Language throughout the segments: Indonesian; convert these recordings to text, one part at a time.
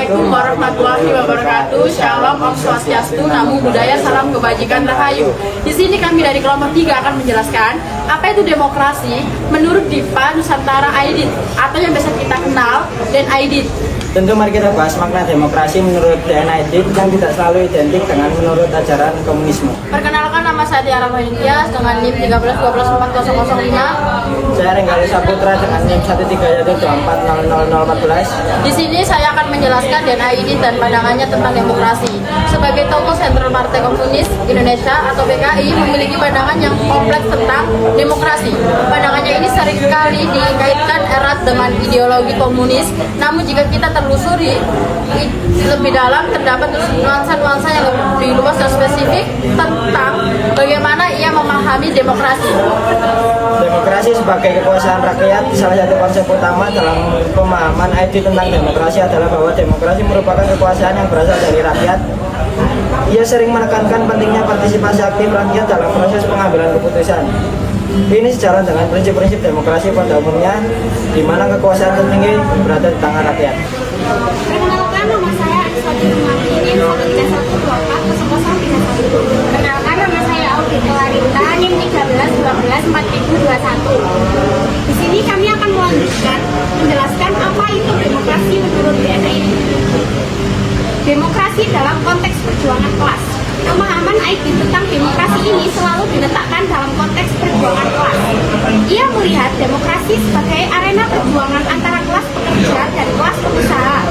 Assalamualaikum warahmatullahi wabarakatuh. Shalom, Om Swastiastu, Namo Buddhaya, Salam Kebajikan Rahayu. Di sini kami dari kelompok 3 akan menjelaskan apa itu demokrasi menurut DIPA Nusantara Aidit atau yang biasa kita kenal dan Aidit. Tentu mari kita bahas makna demokrasi menurut DNA Aidit yang tidak selalu identik dengan menurut ajaran komunisme. Perkenalkan, nama saya Tiara Mahintias dengan NIM 13124005. Saya Renggali Saputra dengan NIM 13124014. Di sini saya akan menjelaskan DNA Aidit dan pandangannya tentang demokrasi. Sebagai tokoh sentral Partai Komunis Indonesia atau PKI memiliki pandangan yang kompleks tentang demokrasi. Pandangannya ini seringkali dikaitkan erat dengan ideologi komunis. Namun jika kita telusuri lebih dalam, terdapat nuansa-nuansa yang lebih luas dan spesifik tentang bagaimana ia memahami demokrasi. Demokrasi sebagai kekuasaan rakyat, salah satu konsep utama dalam pemahaman Aidit tentang demokrasi adalah bahwa demokrasi merupakan kekuasaan yang berasal dari rakyat. Ia sering menekankan pentingnya partisipasi aktif rakyat dalam proses pengambilan keputusan. Ini sejalan dengan prinsip-prinsip demokrasi pada umumnya, di mana kekuasaan tertinggi berada di tangan rakyat. Perkenalkan, nama saya Aniswati Rumahini, 13124001. Perkenalkan, nama saya Audi Kelarita, NIM 13124021. Di sini kami akan menjelaskan apa itu demokrasi menurut DNA. Demokrasi dalam konteks perjuangan kelas. Pemahaman Aidit tentang demokrasi ini selalu diletakkan dalam konteks perjuangan kelas. Ia melihat demokrasi sebagai arena perjuangan antara kelas pekerja dan kelas pengusaha.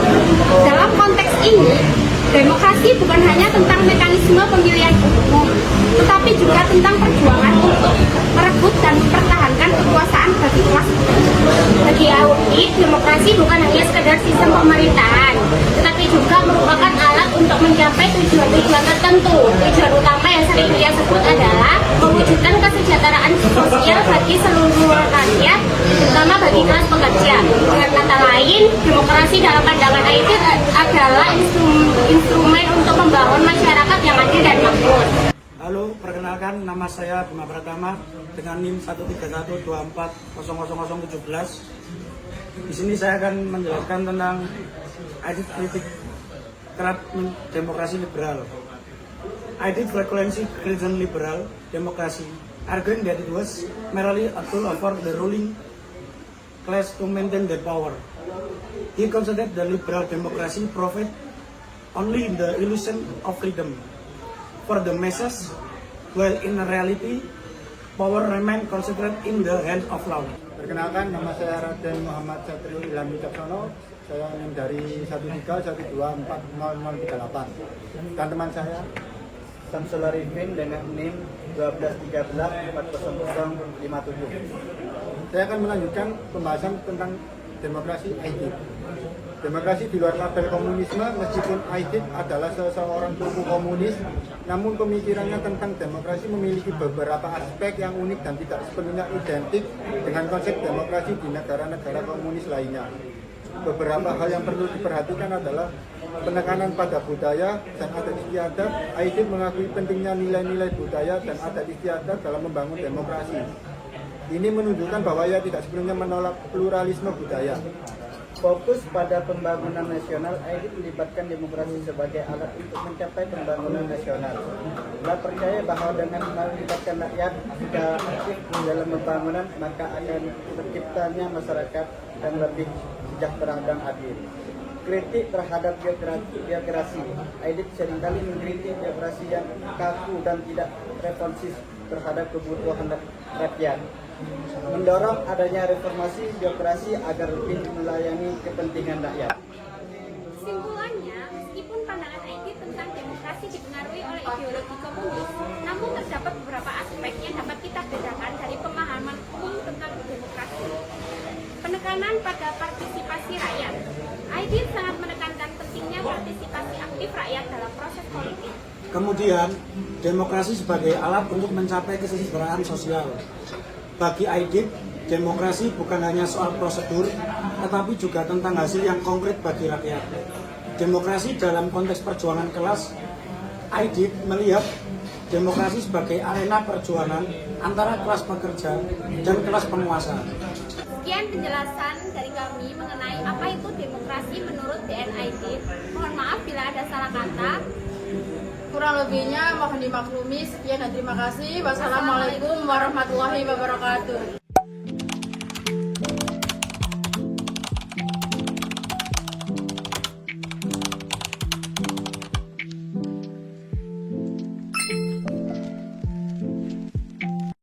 Dalam konteks ini, demokrasi bukan hanya tentang mekanisme pemilihan umum, tetapi juga tentang perjuangan untuk merebut dan mempertahankan kekuasaan bagi kelas pekerja. Bagi Aidit, demokrasi bukan hanya sekedar sistem pemerintahan, tetapi juga merupakan alat untuk mencapai tujuan-tujuan tertentu. Tujuan utama yang sering dia sebut adalah mewujudkan kesejahteraan sosial bagi seluruh rakyat, terutama bagi kelas pekerja. Dengan kata lain, demokrasi dalam pandangan Aidit adalah instrumen untuk membangun masyarakat yang adil dan makmur. Halo, perkenalkan, nama saya Bima Pratama dengan NIM 1312400017. Di sini saya akan menjelaskan tentang Aidit kritik terhadap demokrasi liberal. Aidit frequency Christian liberal democracy, arguing that it was merely a tool for the ruling class to maintain their power. He considered the liberal democracy profit only in the illusion of freedom for the masses, while in reality, power remain concentrated in the hands of law. Perkenalkan, nama saya Raden Muhammad Satrio Ilham Wicaksono. Saya dari 13124038. Dan teman saya Samsul Arifin dengan NIM 12134057. Saya akan melanjutkan pembahasan tentang demokrasi Aidit. Demokrasi di luar label komunisme, meskipun Aidit adalah seseorang tokoh komunis, namun pemikirannya tentang demokrasi memiliki beberapa aspek yang unik dan tidak sepenuhnya identik dengan konsep demokrasi di negara-negara komunis lainnya. Beberapa hal yang perlu diperhatikan adalah penekanan pada budaya dan adat istiadat. Aidit mengakui pentingnya nilai-nilai budaya dan adat istiadat dalam membangun demokrasi. Ini menunjukkan bahwa ia tidak sepenuhnya menolak pluralisme budaya. Fokus pada pembangunan nasional, Aidit melibatkan demokrasi sebagai alat untuk mencapai pembangunan nasional. Ia percaya bahwa dengan melibatkan rakyat secara aktif dalam pembangunan, maka akan terciptanya masyarakat yang lebih sejahtera dan adil. Kritik terhadap birokrasi. Aidit seringkali mengkritik birokrasi yang kaku dan tidak responsif terhadap kebutuhan rakyat. Mendorong adanya reformasi birokrasi agar lebih melayani kepentingan rakyat. Kesimpulannya, meskipun pandangan Aidit tentang demokrasi dipengaruhi oleh ideologi komunis, namun terdapat beberapa aspek yang dapat kita bedakan dari pemahaman umum tentang demokrasi. Penekanan pada partisipasi rakyat. Aidit sangat menekankan pentingnya partisipasi aktif rakyat dalam proses politik. Kemudian, demokrasi sebagai alat untuk mencapai kesejahteraan sosial. Bagi Aidit, demokrasi bukan hanya soal prosedur, tetapi juga tentang hasil yang konkret bagi rakyat. Demokrasi dalam konteks perjuangan kelas, Aidit melihat demokrasi sebagai arena perjuangan antara kelas pekerja dan kelas penguasa. Sekian penjelasan dari kami mengenai apa itu demokrasi menurut DNID. Mohon maaf bila ada salah kata. Kurang lebihnya mohon dimaklumi. Sekian dan terima kasih. Wassalamualaikum warahmatullahi wabarakatuh.